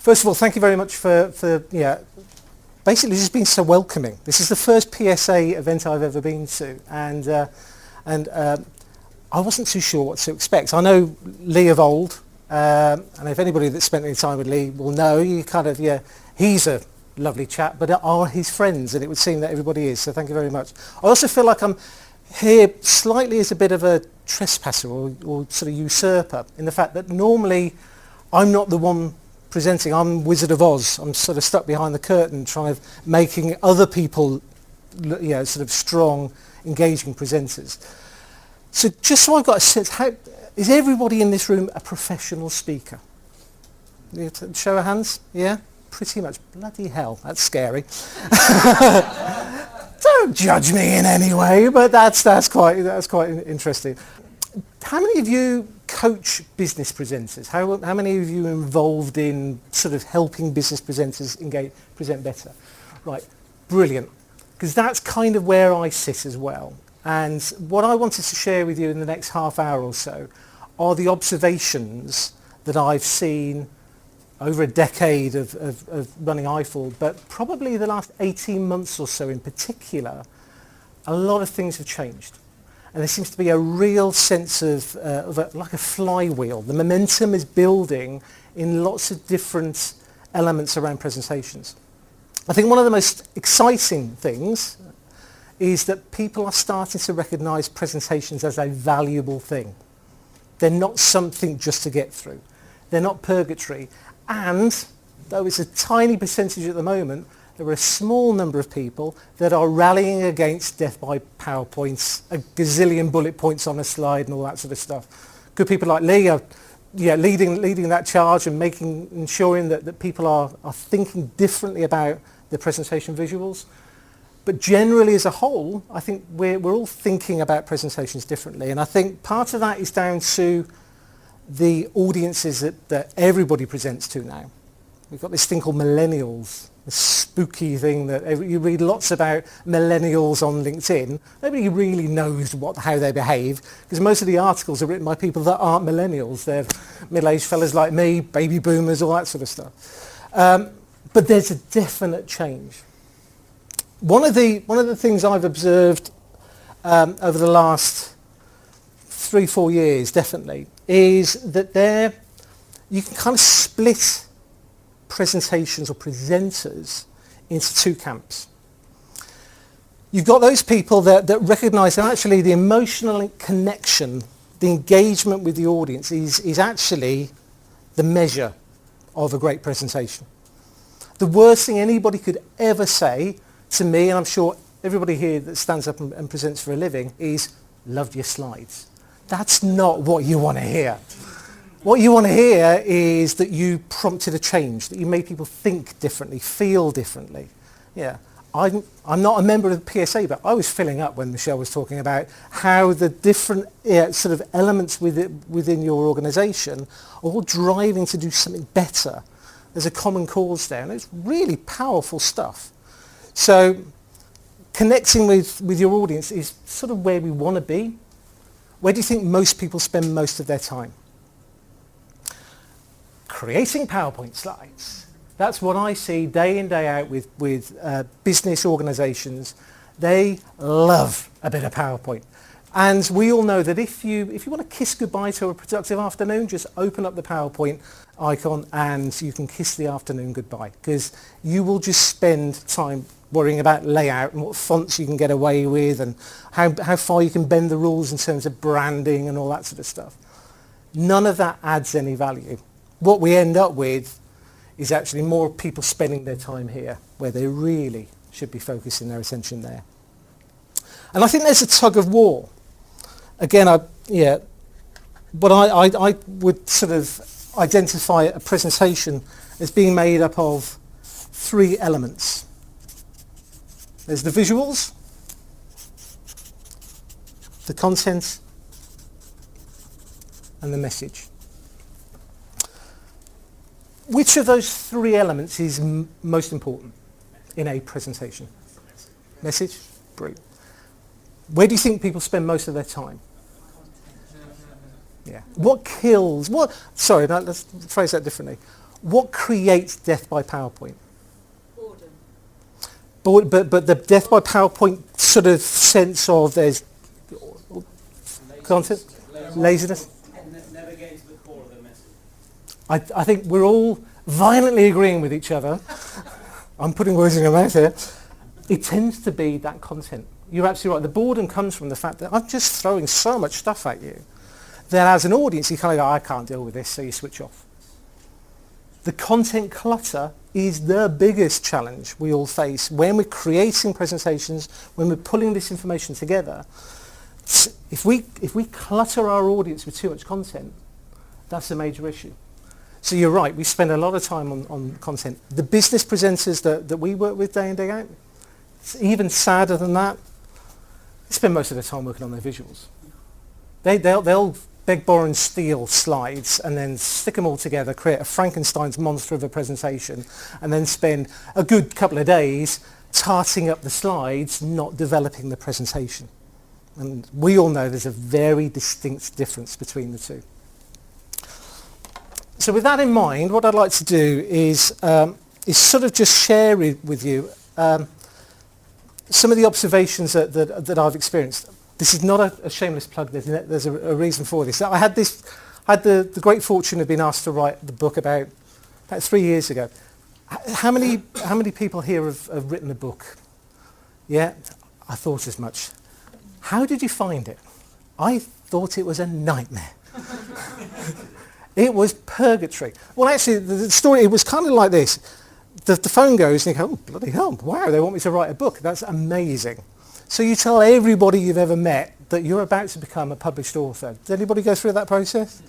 First of all, thank you very much for basically just being so welcoming. This is the first PSA event I've ever been to, and I wasn't too sure what to expect. I know Lee of old, and if anybody that's spent any time with Lee will know, he's a lovely chap, but are his friends, and it would seem that everybody is, so thank you very much. I also feel like I'm here slightly as a bit of a trespasser or sort of usurper, in the fact that normally I'm not the one presenting. I'm Wizard of Oz. I'm sort of stuck behind the curtain making other people sort of strong, engaging presenters. So just so I've got a sense, is everybody in this room a professional speaker? Show of hands? Yeah? Pretty much. Bloody hell, that's scary. Don't judge me in any way, but that's quite interesting. How many of you coach business presenters? How many of you are involved in sort of helping business presenters present better? Right, brilliant. Because that's kind of where I sit as well. And what I wanted to share with you in the next half hour or so are the observations that I've seen over a decade of running Eyeful, but probably the last 18 months or so in particular, a lot of things have changed. And there seems to be a real sense of like a flywheel. The momentum is building in lots of different elements around presentations. I think one of the most exciting things is that people are starting to recognise presentations as a valuable thing. They're not something just to get through. They're not purgatory. And, though it's a tiny percentage at the moment, there are a small number of people that are rallying against death by PowerPoints, a gazillion bullet points on a slide and all that sort of stuff. Good people like Lee are leading that charge and ensuring that people are thinking differently about the presentation visuals. But generally as a whole, I think we're all thinking about presentations differently. And I think part of that is down to the audiences that everybody presents to now. We've got this thing called millennials, this spooky thing that you read lots about millennials on LinkedIn. Nobody really knows how they behave, because most of the articles are written by people that aren't millennials. They're middle-aged fellas like me, baby boomers, all that sort of stuff. But there's a definite change. One of the things I've observed over the last 3-4 years, definitely, is that you can kind of split presentations or presenters into two camps. You've got those people that recognise that actually the emotional connection, the engagement with the audience is actually the measure of a great presentation. The worst thing anybody could ever say to me, and I'm sure everybody here that stands up and presents for a living, is loved your slides. That's not what you want to hear. What you want to hear is that you prompted a change, that you made people think differently, feel differently. Yeah, I'm not a member of the PSA, but I was filling up when Michelle was talking about how the different sort of elements within your organisation are all driving to do something better. There's a common cause there, and it's really powerful stuff. So connecting with your audience is sort of where we want to be. Where do you think most people spend most of their time? Creating PowerPoint slides. That's what I see day in, day out with business organisations. They love a bit of PowerPoint. And we all know that if you want to kiss goodbye to a productive afternoon, just open up the PowerPoint icon and you can kiss the afternoon goodbye, because you will just spend time worrying about layout and what fonts you can get away with and how far you can bend the rules in terms of branding and all that sort of stuff. None of that adds any value. What we end up with is actually more people spending their time here, where they really should be focusing their attention there. And I think there's a tug of war. Again, but I would sort of identify a presentation as being made up of three elements. There's the visuals, the content, and the message. Which of those three elements is most important in a presentation? Message? Brilliant. Where do you think people spend most of their time? Yeah. What kills? Let's phrase that differently. What creates death by PowerPoint? Boredom. But the death by PowerPoint sort of sense of there's content, laziness. Never getting to the core of the message. I think we're all violently agreeing with each other. I'm putting words in your mouth here. It tends to be that content. You're absolutely right. The boredom comes from the fact that I'm just throwing so much stuff at you that as an audience you kind of go, I can't deal with this, so you switch off. The content clutter is the biggest challenge we all face when we're creating presentations, when we're pulling this information together. If we clutter our audience with too much content, that's a major issue. So you're right, we spend a lot of time on content. The business presenters that we work with day in, day out, it's even sadder than that. They spend most of their time working on their visuals. They'll beg, borrow and steal slides and then stick them all together, create a Frankenstein's monster of a presentation, and then spend a good couple of days tarting up the slides, not developing the presentation. And we all know there's a very distinct difference between the two. So with that in mind, what I'd like to do is sort of just share with you some of the observations that I've experienced. This is not a shameless plug. There's a reason for this. I had the great fortune of being asked to write the book about 3 years ago. How many people here have written a book? Yeah, I thought as much. How did you find it? I thought it was a nightmare. It was purgatory. Well, actually, the story, it was kind of like this. The phone goes and you go, oh, bloody hell, wow, they want me to write a book. That's amazing. So you tell everybody you've ever met that you're about to become a published author. Did anybody go through that process?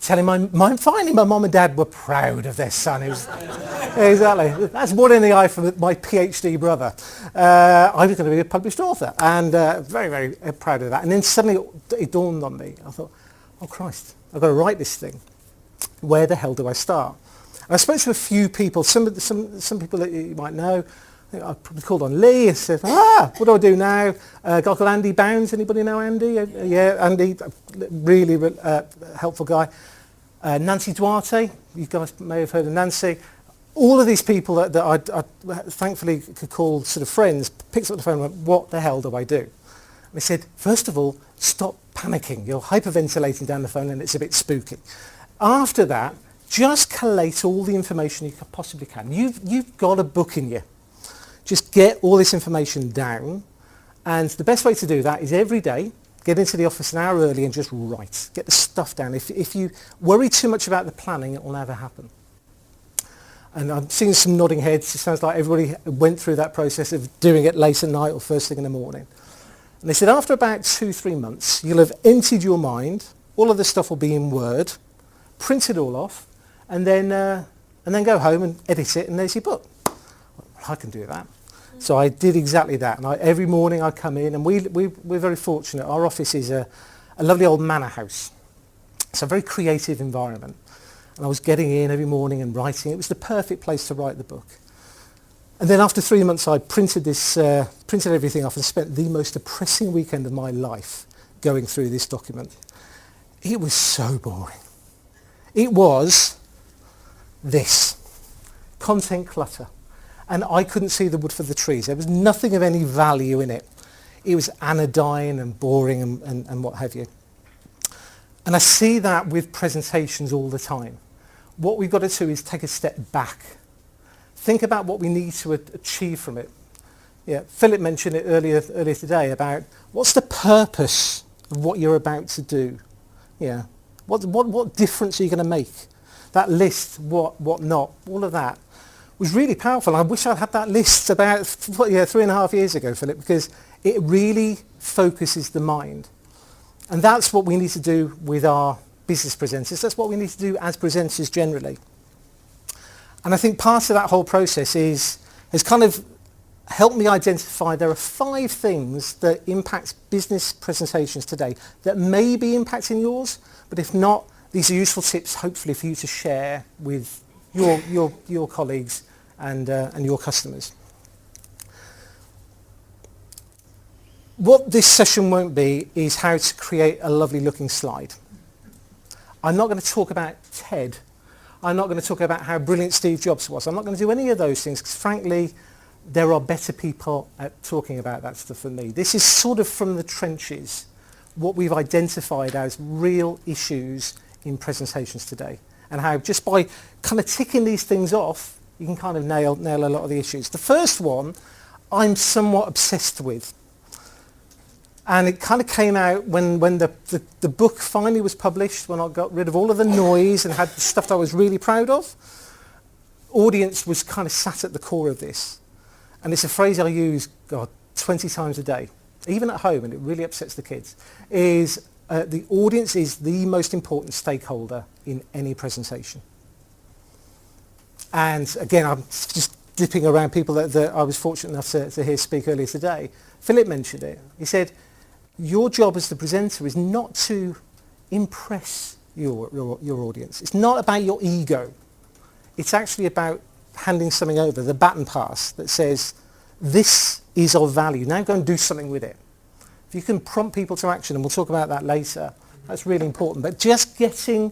Telling finally my mum and dad were proud of their son. It was, exactly. That's more in the eye for my PhD brother. I was going to be a published author and very, very proud of that. And then suddenly it dawned on me. I thought, oh Christ, I've got to write this thing. Where the hell do I start? And I spoke to a few people, some people that you might know. I probably called on Lee and said, what do I do now? A guy called Andy Bounds. Anybody know Andy? Yeah, Andy, really helpful guy. Nancy Duarte, you guys may have heard of Nancy. All of these people that I thankfully could call sort of friends, picked up the phone and went, what the hell do I do? And they said, first of all, stop panicking. You're hyperventilating down the phone and it's a bit spooky. After that, just collate all the information you possibly can. You've got a book in you. Just get all this information down, and the best way to do that is every day, get into the office an hour early and just write. Get the stuff down. If you worry too much about the planning, it will never happen. And I'm seeing some nodding heads. It sounds like everybody went through that process of doing it late at night or first thing in the morning. And they said after about 2-3 months, you'll have emptied your mind. All of the stuff will be in Word, print it all off, and then go home and edit it, and there's your book. Well, I can do that. So I did exactly that, and every morning I come in, and we're very fortunate. Our office is a lovely old manor house. It's a very creative environment. And I was getting in every morning and writing. It was the perfect place to write the book. And then after 3 months I printed everything off and spent the most depressing weekend of my life going through this document. It was so boring. It was this, content clutter. And I couldn't see the wood for the trees. There was nothing of any value in it. It was anodyne and boring and what have you. And I see that with presentations all the time. What we've got to do is take a step back. Think about what we need to achieve from it. Yeah, Philip mentioned it earlier today about what's the purpose of what you're about to do. Yeah, what difference are you going to make? That list, what not, all of that was really powerful. I wish I'd had that list about 3.5 years ago, Philip, because it really focuses the mind. And that's what we need to do with our business presenters. That's what we need to do as presenters generally. And I think part of that whole process has kind of helped me identify there are 5 things that impact business presentations today that may be impacting yours, but if not, these are useful tips hopefully for you to share with your colleagues and your customers. What this session won't be is how to create a lovely looking slide. I'm not going to talk about TED. I'm not going to talk about how brilliant Steve Jobs was. I'm not going to do any of those things because frankly, there are better people at talking about that stuff than me. This is sort of from the trenches, what we've identified as real issues in presentations today, and how just by kind of ticking these things off, you can kind of nail a lot of the issues. The first one, I'm somewhat obsessed with. And it kind of came out when the book finally was published, when I got rid of all of the noise and had the stuff that I was really proud of. Audience was kind of sat at the core of this. And it's a phrase I use, 20 times a day, even at home, and it really upsets the kids, is the audience is the most important stakeholder in any presentation. And again, I'm just dipping around people that I was fortunate enough to hear speak earlier today. Philip mentioned it. He said, your job as the presenter is not to impress your audience. It's not about your ego. It's actually about handing something over, the baton pass that says, this is of value. Now go and do something with it. If you can prompt people to action, and we'll talk about that later, that's really important. But just you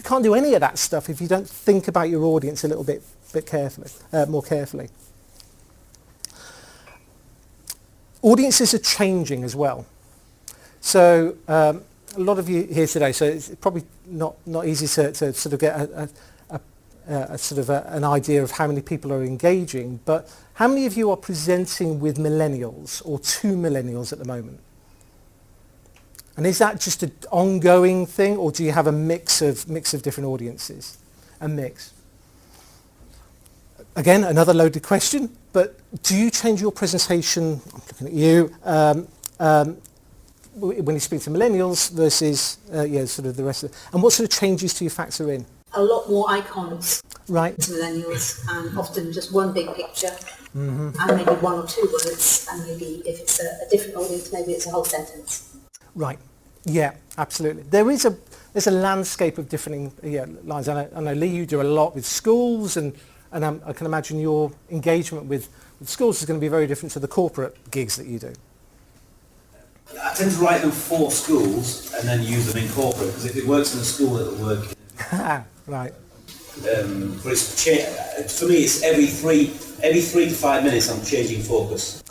can't do any of that stuff if you don't think about your audience a little bit carefully, more carefully. Audiences are changing as well. So a lot of you here today, so it's probably not easy to sort of get an idea of how many people are engaging, but how many of you are presenting with millennials or to millennials at the moment? And is that just an ongoing thing, or do you have a mix of different audiences? A mix. Again, another loaded question, but do you change your presentation, I'm looking at you, when you speak to millennials versus sort of the rest of it? And what sort of changes do you factor in? A lot more icons. Right. To millennials, and often just one big picture, and maybe one or two words, and maybe if it's a different audience, maybe it's a whole sentence. Right. Yeah, absolutely. There's a landscape of different lines. I know, Lee, you do a lot with schools, and I can imagine your engagement with schools is going to be very different to the corporate gigs that you do. I tend to write them for schools and then use them in corporate, because if it works in a school, it'll work. Right. But for me, it's every 3 to 5 minutes I'm changing focus.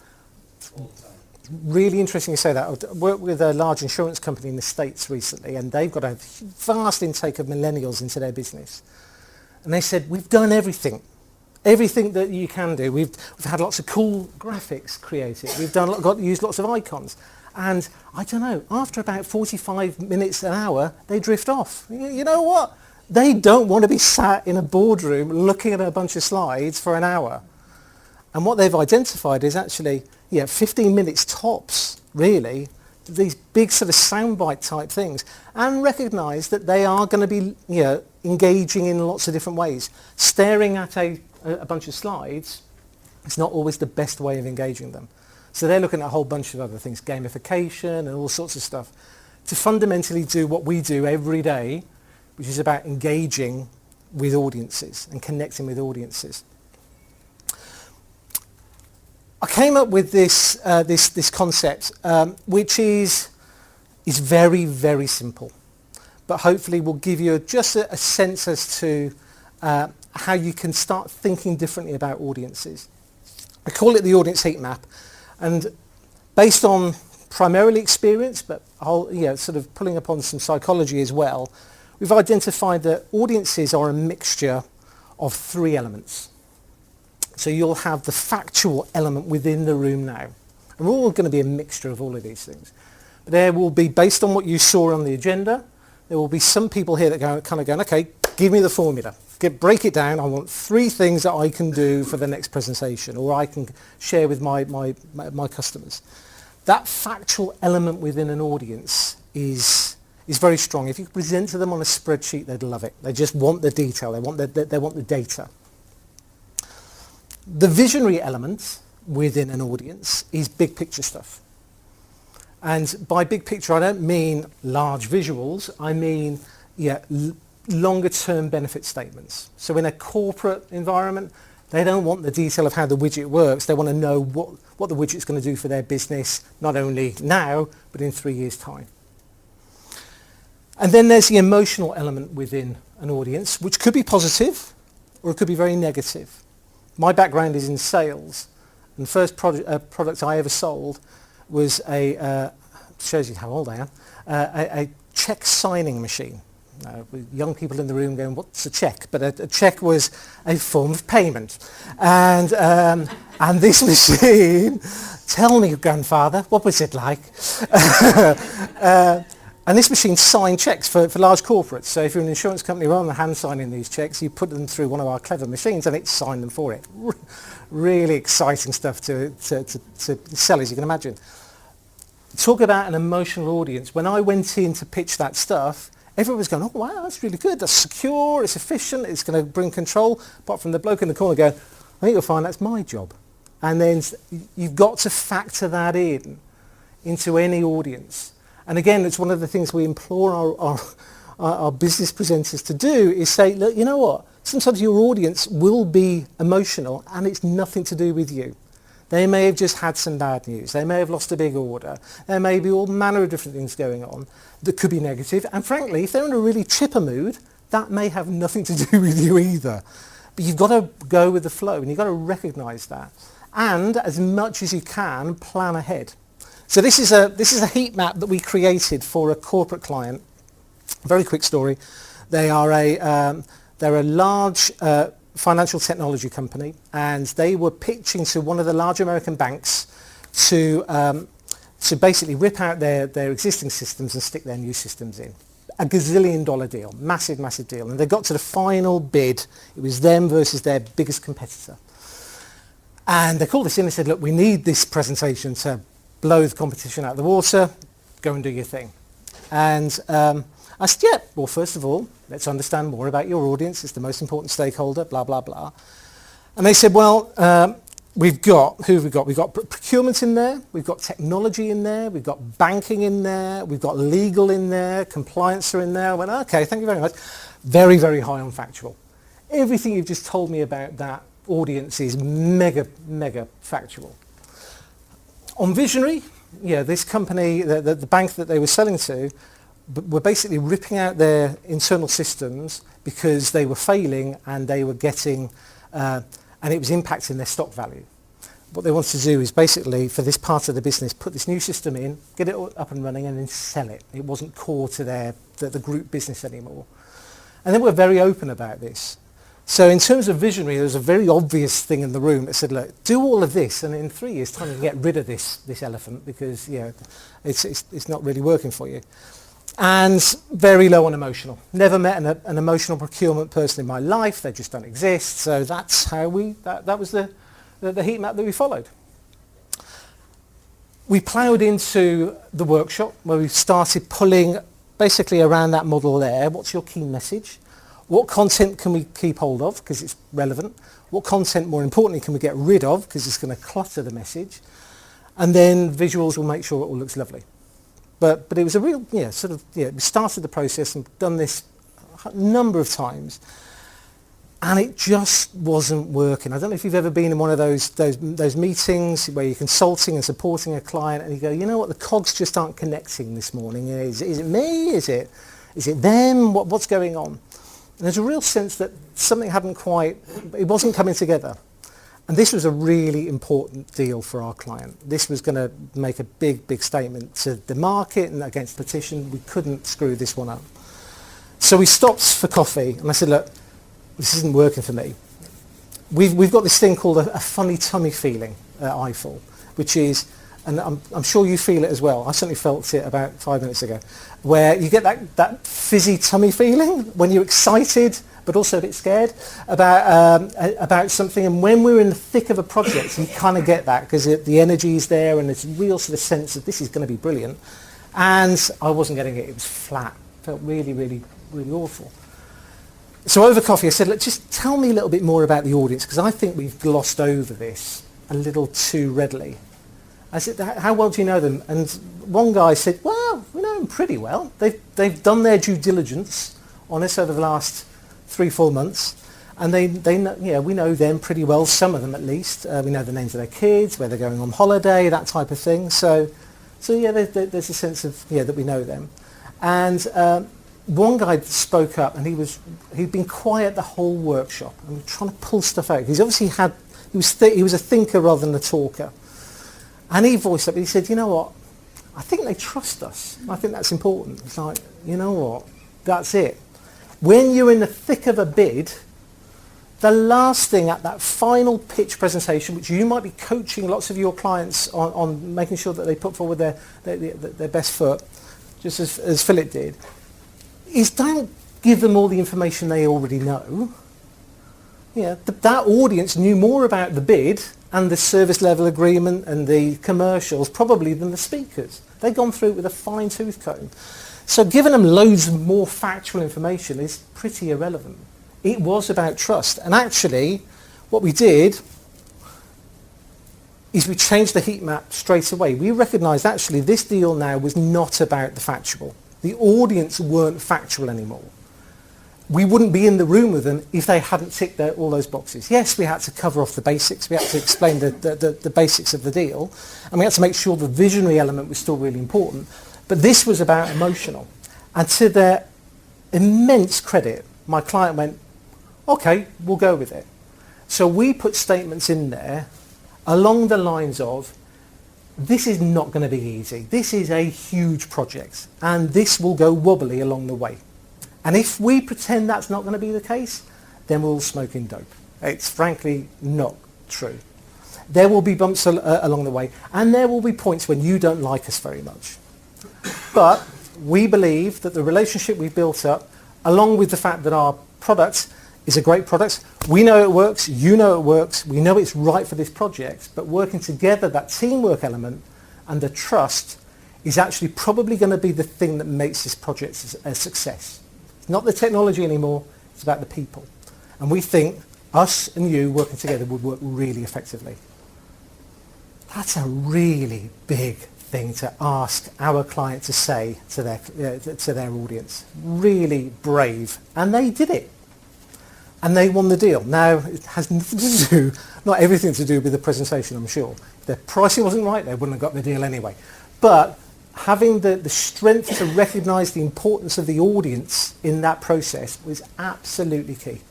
Really interesting you say that. I worked with a large insurance company in the States recently, and they've got a vast intake of millennials into their business. And they said, we've done everything that you can do. We've had lots of cool graphics created. We've used lots of icons. And I don't know, after about 45 minutes, an hour, they drift off. You know what? They don't want to be sat in a boardroom looking at a bunch of slides for an hour. And what they've identified is actually, 15 minutes tops, really, these big sort of soundbite type things, and recognise that they are going to be, engaging in lots of different ways. Staring at a bunch of slides is not always the best way of engaging them. So they're looking at a whole bunch of other things, gamification and all sorts of stuff, to fundamentally do what we do every day, which is about engaging with audiences and connecting with audiences. I came up with this concept, which is very, very simple, but hopefully will give you just a sense as to how you can start thinking differently about audiences. I call it the audience heat map, and based on primarily experience, but sort of pulling upon some psychology as well, we've identified that audiences are a mixture of 3 elements. So you'll have the factual element within the room now. And we're all going to be a mixture of all of these things. But there will be, based on what you saw on the agenda, there will be some people here that are kind of going, okay, give me the formula. Break it down. I want 3 things that I can do for the next presentation, or I can share with my customers. That factual element within an audience is very strong. If you present to them on a spreadsheet, they'd love it. They just want the detail. They want the data. The visionary element within an audience is big picture stuff. And by big picture, I don't mean large visuals. I mean, longer term benefit statements. So in a corporate environment, they don't want the detail of how the widget works. They want to know what the widget's going to do for their business, not only now, but in 3 years' time. And then there's the emotional element within an audience, which could be positive or it could be very negative. My background is in sales, and the first product I ever sold was shows you how old I am, a cheque signing machine. With young people in the room going, what's a cheque? But a cheque was a form of payment. And this machine, tell me, grandfather, what was it like? And this machine signed cheques for large corporates. So if you're an insurance company, rather than hand signing these cheques, you put them through one of our clever machines and it signed them for it. Really exciting stuff to sell, as you can imagine. Talk about an emotional audience. When I went in to pitch that stuff, everyone was going, oh wow, that's really good, that's secure, it's efficient, it's going to bring control, apart from the bloke in the corner going, I think you'll find that's my job. And then you've got to factor that into any audience. And again, it's one of the things we implore our business presenters to do is say, look, you know what, sometimes your audience will be emotional and it's nothing to do with you. They may have just had some bad news. They may have lost a big order. There may be all manner of different things going on that could be negative. And frankly, if they're in a really chipper mood, that may have nothing to do with you either. But you've got to go with the flow and you've got to recognise that. And as much as you can, plan ahead. So this is a heat map that we created for a corporate client. Very quick story. They're a large financial technology company, and they were pitching to one of the large American banks to basically rip out their existing systems and stick their new systems in. A gazillion-dollar deal, massive, massive deal. And they got to the final bid. It was them versus their biggest competitor. And they called us in and said, look, we need this presentation to blow the competition out of the water. Go and do your thing. And I said, yeah, well, first of all, let's understand more about your audience. It's the most important stakeholder, blah, blah, blah. And they said, well, who have we got? We've got procurement in there. We've got technology in there. We've got banking in there. We've got legal in there. Compliance are in there. I went, okay, thank you very much. Very, very high on factual. Everything you've just told me about that audience is mega, mega factual. On visionary, yeah, this company, the bank that they were selling to, were basically ripping out their internal systems because they were failing and they were getting, and it was impacting their stock value. What they wanted to do is basically, for this part of the business, put this new system in, get it up and running and then sell it. It wasn't core to the group business anymore. And they were very open about this. So in terms of visionary, there was a very obvious thing in the room that said, look, do all of this and in 3 years' time you can get rid of this elephant because it's not really working for you. And very low on emotional. Never met an emotional procurement person in my life. They just don't exist. So that's how that was the heat map that we followed. We ploughed into the workshop where we started pulling basically around that model there. What's your key message? What content can we keep hold of because it's relevant? What content, more importantly, can we get rid of because it's going to clutter the message? And then visuals will make sure it all looks lovely. But it was a real, we started the process and done this a number of times, and it just wasn't working. I don't know if you've ever been in one of those meetings where you're consulting and supporting a client, and you go, you know what, the cogs just aren't connecting this morning. Is it me? Is it them? What's going on? And there's a real sense that something it wasn't coming together. And this was a really important deal for our client. This was going to make a big, big statement to the market and against the petition. We couldn't screw this one up. So we stopped for coffee and I said, look, this isn't working for me. We've got this thing called a funny tummy feeling at Eyeful, which is, and I'm sure you feel it as well. I certainly felt it about 5 minutes ago, where you get that fizzy tummy feeling when you're excited but also a bit scared about something. And when we're in the thick of a project, you kind of get that because the energy is there and there's a real sort of sense that this is going to be brilliant. And I wasn't getting it. It was flat. Felt really, really, really awful. So over coffee, I said, look, just tell me a little bit more about the audience because I think we've glossed over this a little too readily. I said, how well do you know them? And one guy said, well, we know them pretty well. They've done their due diligence on us over the last 3-4 months, and they know, we know them pretty well, some of them at least. We know the names of their kids, where they're going on holiday, that type of thing. So yeah, there's a sense of that we know them. And one guy spoke up, and he'd been quiet the whole workshop and trying to pull stuff out. He's obviously he was a thinker rather than a talker. And he voiced up, he said, you know what, I think they trust us. I think that's important. It's like, you know what, that's it. When you're in the thick of a bid, the last thing at that final pitch presentation, which you might be coaching lots of your clients on making sure that they put forward their best foot, just as Philip did, is don't give them all the information they already know. Yeah, that audience knew more about the bid and the service level agreement and the commercials probably than the speakers. They'd gone through it with a fine-tooth comb. So giving them loads more factual information is pretty irrelevant. It was about trust. And actually, what we did is we changed the heat map straight away. We recognised actually this deal now was not about the factual. The audience weren't factual anymore. We wouldn't be in the room with them if they hadn't ticked all those boxes. Yes, we had to cover off the basics. We had to explain the basics of the deal. And we had to make sure the visionary element was still really important. But this was about emotional. And to their immense credit, my client went, okay, we'll go with it. So we put statements in there along the lines of, this is not going to be easy. This is a huge project. And this will go wobbly along the way. And if we pretend that's not going to be the case, then we're all smoking dope. It's frankly not true. There will be bumps along the way, and there will be points when you don't like us very much. But we believe that the relationship we've built up, along with the fact that our product is a great product, we know it works, you know it works, we know it's right for this project, but working together, that teamwork element and the trust is actually probably going to be the thing that makes this project a success. Not the technology anymore, it's about the people. And we think us and you working together would work really effectively. That's a really big thing to ask our client to say to their audience. Really brave. And they did it. And they won the deal. Now, it has nothing to do, not everything to do with the presentation, I'm sure. If their pricing wasn't right, they wouldn't have got the deal anyway. But having the strength to recognise the importance of the audience in that process was absolutely key.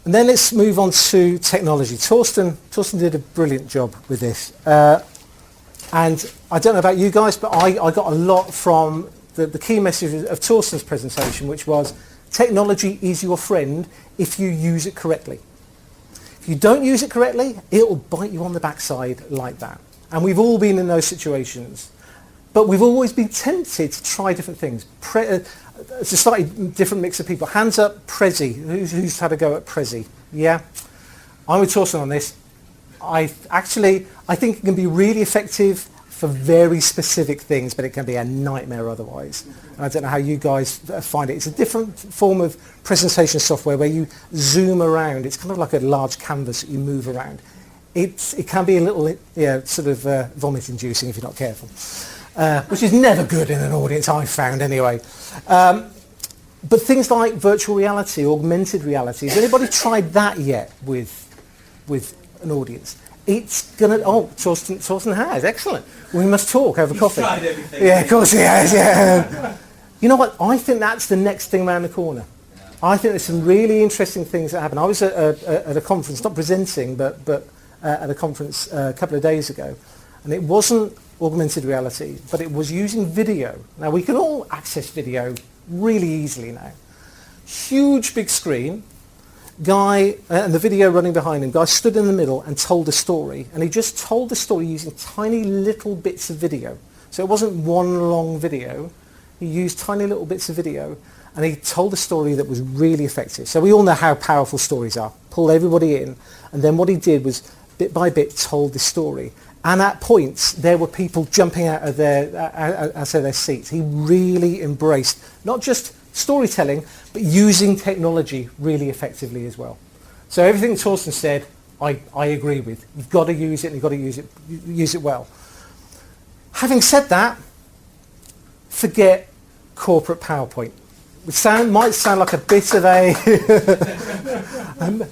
And then let's move on to technology. Torsten did a brilliant job with this. And I don't know about you guys, but I got a lot from the key message of Torsten's presentation, which was technology is your friend if you use it correctly. If you don't use it correctly, it'll bite you on the backside like that. And we've all been in those situations. But we've always been tempted to try different things. It's a slightly different mix of people. Hands up, Prezi. Who's had a go at Prezi? Yeah? I'm with Torsten on this. I think it can be really effective for very specific things, but it can be a nightmare otherwise. And I don't know how you guys find it. It's a different form of presentation software where you zoom around. It's kind of like a large canvas that you move around. It can be a little, sort of vomit-inducing if you're not careful, which is never good in an audience, I've found anyway. But things like virtual reality, augmented reality, has anybody tried that yet with an audience? It's going to, Torsten has, excellent. We must talk over coffee. Tried everything. Yeah, of course he has, yeah. You know what, I think that's the next thing around the corner. I think there's some really interesting things that happen. I was at a conference, not presenting, but at a conference a couple of days ago, and it wasn't augmented reality, but it was using video. Now we can all access video really easily now. Huge big screen, guy, and the video running behind him, guy stood in the middle and told a story, and he just told the story using tiny little bits of video. So it wasn't one long video, he used tiny little bits of video, and he told a story that was really effective. So we all know how powerful stories are. Pulled everybody in, and then what he did was bit by bit told the story. And at points, there were people jumping out of their seats. He really embraced not just storytelling, but using technology really effectively as well. So everything Torsten said, I agree with. You've got to use it, and you've got to use it well. Having said that, forget corporate PowerPoint. Which might sound like a bit of a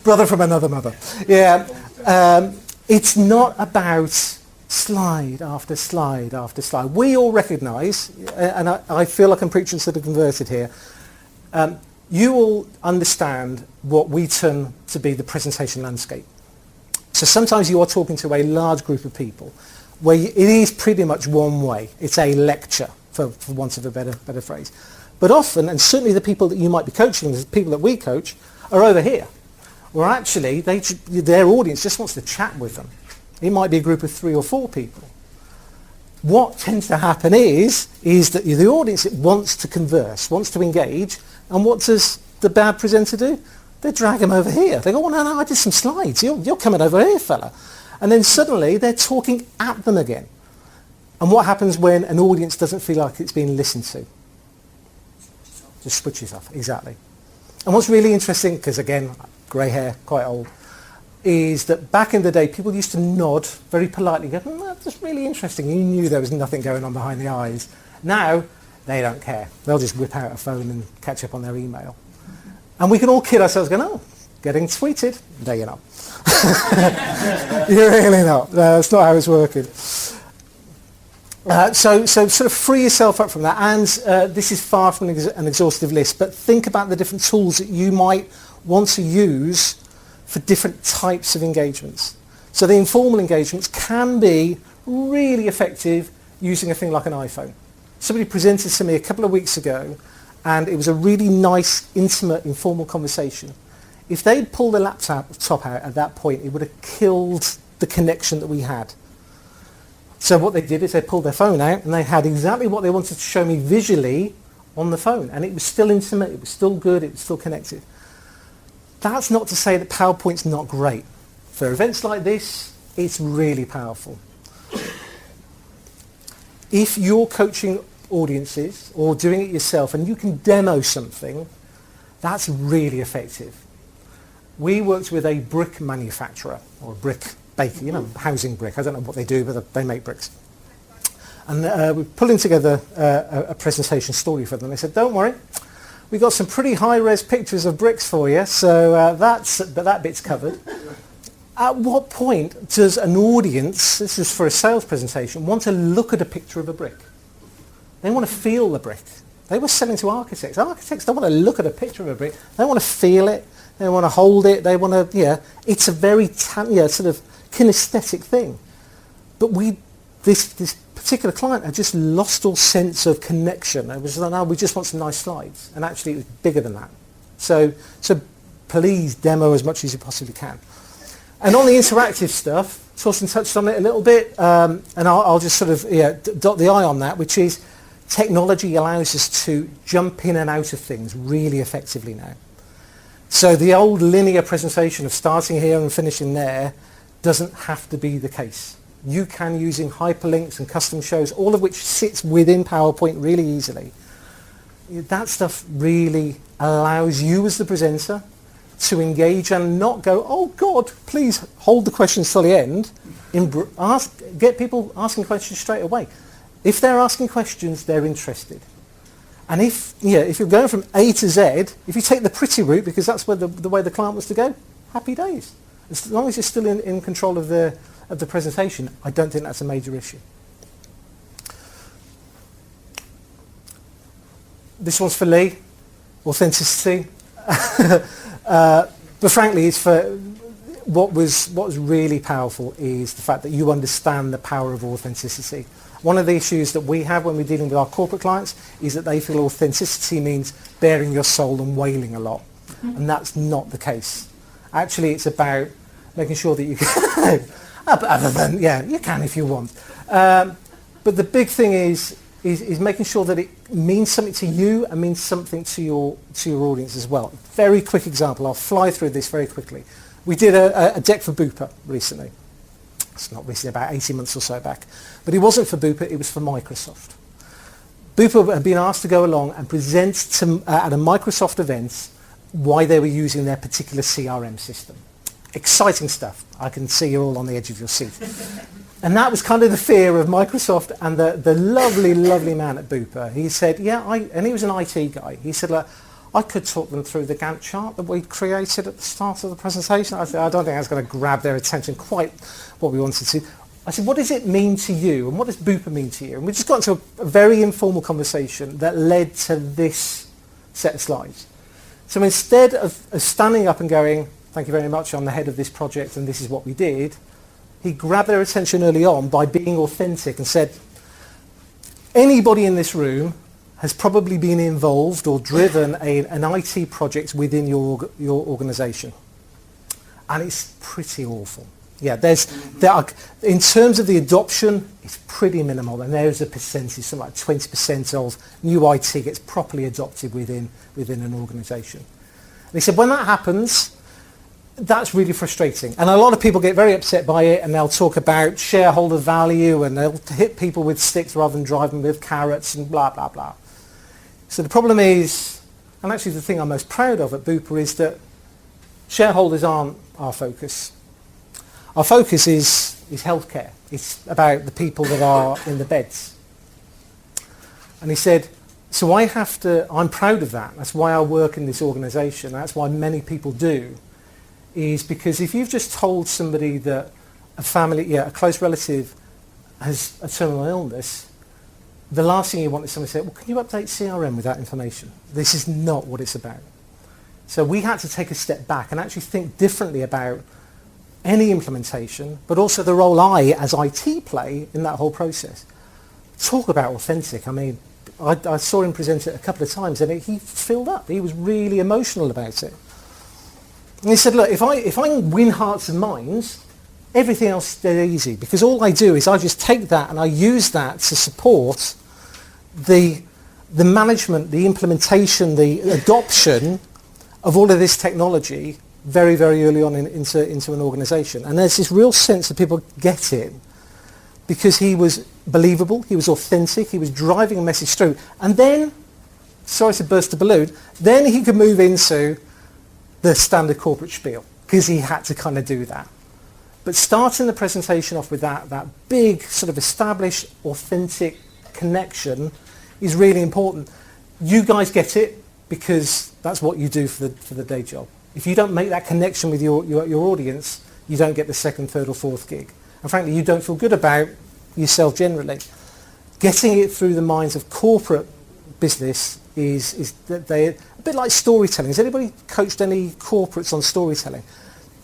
brother from another mother. Yeah. It's not about slide after slide after slide. We all recognise, and I feel like I'm preaching to the converted here, you all understand what we term to be the presentation landscape. So sometimes you are talking to a large group of people where it is pretty much one way. It's a lecture, for want of a better phrase. But often, and certainly the people that you might be coaching, the people that we coach, are over here, where actually their audience just wants to chat with them. It might be a group of 3 or 4 people. What tends to happen is that the audience wants to converse, wants to engage, and what does the bad presenter do? They drag them over here. They go, oh, no, I did some slides. You're coming over here, fella. And then suddenly they're talking at them again. And what happens when an audience doesn't feel like it's being listened to? Just switches off, exactly. And what's really interesting, because again, grey hair, quite old, is that back in the day, people used to nod very politely, go, that's really interesting. You knew there was nothing going on behind the eyes. Now, they don't care. They'll just whip out a phone and catch up on their email. And we can all kid ourselves going, oh, getting tweeted. No, you're not. You're really not. No, that's not how it's working. So sort of free yourself up from that. And this is far from an exhaustive list, but think about the different tools that you might want to use for different types of engagements. So the informal engagements can be really effective using a thing like an iPhone. Somebody presented to me a couple of weeks ago, and it was a really nice, intimate, informal conversation. If they'd pulled the laptop out at that point, it would have killed the connection that we had. So what they did is they pulled their phone out and they had exactly what they wanted to show me visually on the phone. And it was still intimate, it was still good, it was still connected. That's not to say that PowerPoint's not great. For events like this, it's really powerful. If you're coaching audiences or doing it yourself and you can demo something, that's really effective. We worked with a brick manufacturer, or a brick baker, housing brick. I don't know what they do, but they make bricks. And we're pulling together a presentation story for them. They said, don't worry, we got some pretty high-res pictures of bricks for you, so that bit's covered. At what point does an audience, this is for a sales presentation, want to look at a picture of a brick? They want to feel the brick. They were selling to architects. Architects don't want to look at a picture of a brick. They want to feel it. They want to hold it. They want to, it's a very sort of kinesthetic thing. But this particular client had just lost all sense of connection. It was like, no, we just want some nice slides. And actually it was bigger than that. So please demo as much as you possibly can. And on the interactive stuff, Torsten touched on it a little bit, and I'll just sort of dot the I on that, which is technology allows us to jump in and out of things really effectively now. So the old linear presentation of starting here and finishing there doesn't have to be the case. You can, using hyperlinks and custom shows, all of which sits within PowerPoint really easily. That stuff really allows you as the presenter to engage and not go, oh God, please hold the questions till the end. Get people asking questions straight away. If they're asking questions, they're interested. And if you're going from A to Z, if you take the pretty route, because that's where the way the client wants to go, happy days. As long as you're still in control of the presentation, I don't think that's a major issue. This one's for Lee, authenticity. But frankly, it's for what was really powerful is the fact that you understand the power of authenticity. One of the issues that we have when we're dealing with our corporate clients is that they feel authenticity means baring your soul and wailing a lot. And that's not the case. Actually, it's about making sure that you can, other than, you can if you want. But the big thing is making sure that it means something to you and means something to your audience as well. Very quick example, I'll fly through this very quickly. We did a deck for Bupa recently. It's not recently, about 18 months or so back. But it wasn't for Bupa, it was for Microsoft. Bupa had been asked to go along and present at a Microsoft event why they were using their particular CRM system. Exciting stuff. I can see you're all on the edge of your seat. And that was kind of the fear of Microsoft and the lovely, lovely man at Bupa. He said, and he was an IT guy. He said, look, I could talk them through the Gantt chart that we created at the start of the presentation. I said, I don't think that's going to grab their attention quite what we wanted to. I said, what does it mean to you? And what does Bupa mean to you? And we just got into a very informal conversation that led to this set of slides. So instead of standing up and going, thank you very much, I'm the head of this project and this is what we did, he grabbed their attention early on by being authentic and said, anybody in this room has probably been involved or driven an IT project within your organisation. And it's pretty awful. Yeah, in terms of the adoption, it's pretty minimal, and there's a percentage, something like 20% of new IT gets properly adopted within an organisation. And he said, when that happens, that's really frustrating. And a lot of people get very upset by it, and they'll talk about shareholder value, and they'll hit people with sticks rather than drive them with carrots, and blah, blah, blah. So the problem is, and actually the thing I'm most proud of at Bupa is that shareholders aren't our focus. Our focus is healthcare. It's about the people that are in the beds. And he said, so I'm proud of that. That's why I work in this organisation. That's why many people do. Is because if you've just told somebody that a close relative has a terminal illness, the last thing you want is somebody to say, well, can you update CRM with that information? This is not what it's about. So we had to take a step back and actually think differently about any implementation, but also the role I, as IT, play in that whole process. Talk about authentic. I mean, I saw him present it a couple of times, and he filled up. He was really emotional about it. And he said, look, if I can win hearts and minds, everything else is dead easy, because all I do is I just take that and I use that to support the management, the implementation, the adoption of all of this technology very, very early on into an organisation. And there's this real sense that people get it because he was believable, he was authentic, he was driving a message through. And then, sorry to burst the balloon, then he could move into the standard corporate spiel because he had to kind of do that. But starting the presentation off with that big sort of established, authentic connection is really important. You guys get it because that's what you do for the day job. If you don't make that connection with your audience, you don't get the second, third or fourth gig. And frankly, you don't feel good about yourself generally. Getting it through the minds of corporate business is that they're a bit like storytelling. Has anybody coached any corporates on storytelling?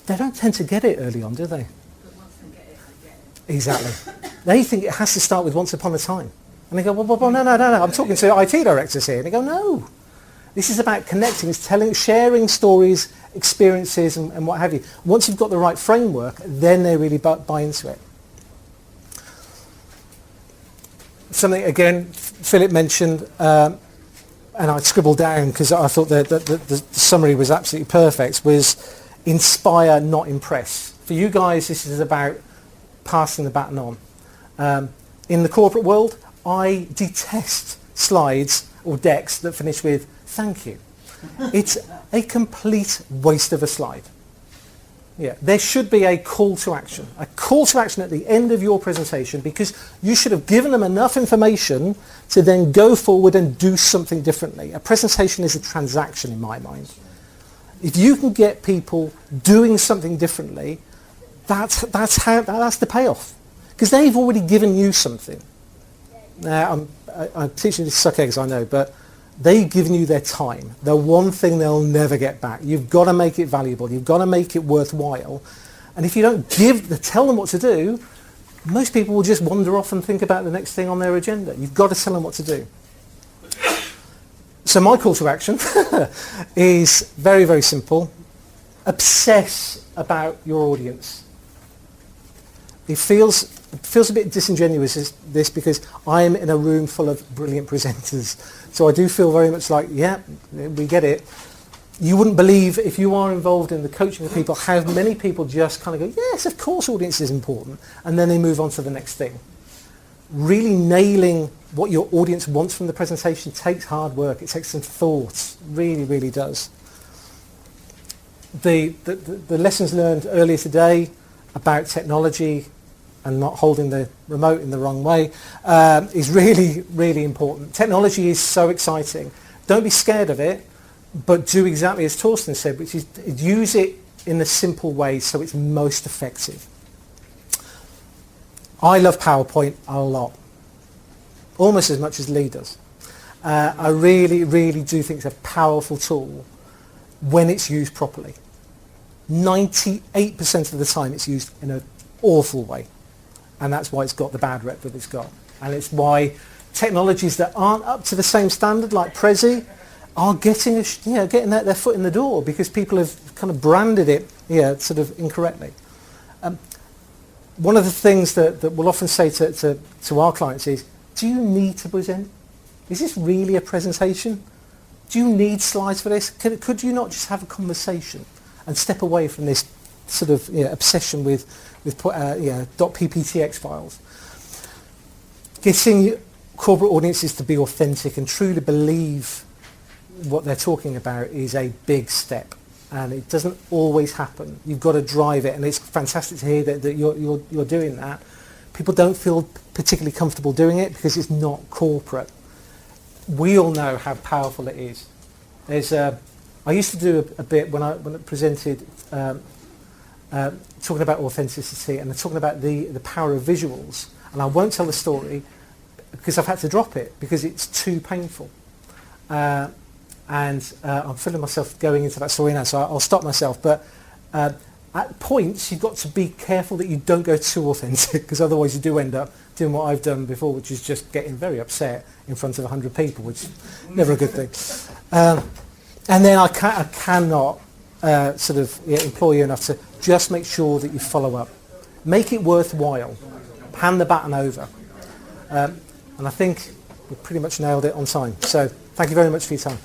They don't tend to get it early on, do they? But once they get it, they get it. Exactly. They think it has to start with once upon a time. And they go, well, no, I'm talking to IT directors here. And they go, no. This is about connecting, it's sharing stories, experiences and what have you. Once you've got the right framework, then they really buy into it. Something, again, Philip mentioned, and I scribbled down because I thought that the summary was absolutely perfect, was inspire, not impress. For you guys, this is about passing the baton on. In the corporate world, I detest slides or decks that finish with thank you. It's a complete waste of a slide. Yeah, there should be a call to action at the end of your presentation, because you should have given them enough information to then go forward and do something differently. A presentation is a transaction in my mind. If you can get people doing something differently, that's the payoff, because they've already given you something. Now, I'm teaching you to suck eggs, I know, but they've given you their time. The one thing they'll never get back. You've got to make it valuable. You've got to make it worthwhile. And if you don't tell them what to do, most people will just wander off and think about the next thing on their agenda. You've got to tell them what to do. So my call to action is very, very simple. Obsess about your audience. It feels a bit disingenuous, this, because I am in a room full of brilliant presenters. So I do feel very much like, yeah, we get it. You wouldn't believe, if you are involved in the coaching of people, how many people just kind of go, yes, of course audience is important, and then they move on to the next thing. Really nailing what your audience wants from the presentation takes hard work. It takes some thought. Really, really does. The lessons learned earlier today about technology and not holding the remote in the wrong way is really, really important. Technology is so exciting. Don't be scared of it, but do exactly as Torsten said, which is use it in a simple way so it's most effective. I love PowerPoint a lot, almost as much as Lee does. I really, really do think it's a powerful tool when it's used properly. 98% of the time it's used in an awful way, and that's why it's got the bad rep that it's got. And it's why technologies that aren't up to the same standard, like Prezi, are getting their foot in the door because people have kind of branded it sort of incorrectly. One of the things that we'll often say to our clients is, do you need to present? Is this really a presentation? Do you need slides for this? Could you not just have a conversation and step away from this sort of obsession with .pptx files? Getting corporate audiences to be authentic and truly believe what they're talking about is a big step, and it doesn't always happen. You've got to drive it, and it's fantastic to hear that you're doing that. People don't feel particularly comfortable doing it because it's not corporate. We all know how powerful it is. I used to do a bit when I presented talking about authenticity and talking about the power of visuals, and I won't tell the story because I've had to drop it because it's too painful. And I'm feeling myself going into that story now, so I'll stop myself. But at points, you've got to be careful that you don't go too authentic, because otherwise you do end up doing what I've done before, which is just getting very upset in front of 100 people, which is never a good thing. And then I cannot implore you enough to just make sure that you follow up. Make it worthwhile. Hand the baton over. And I think we pretty much nailed it on time. So thank you very much for your time.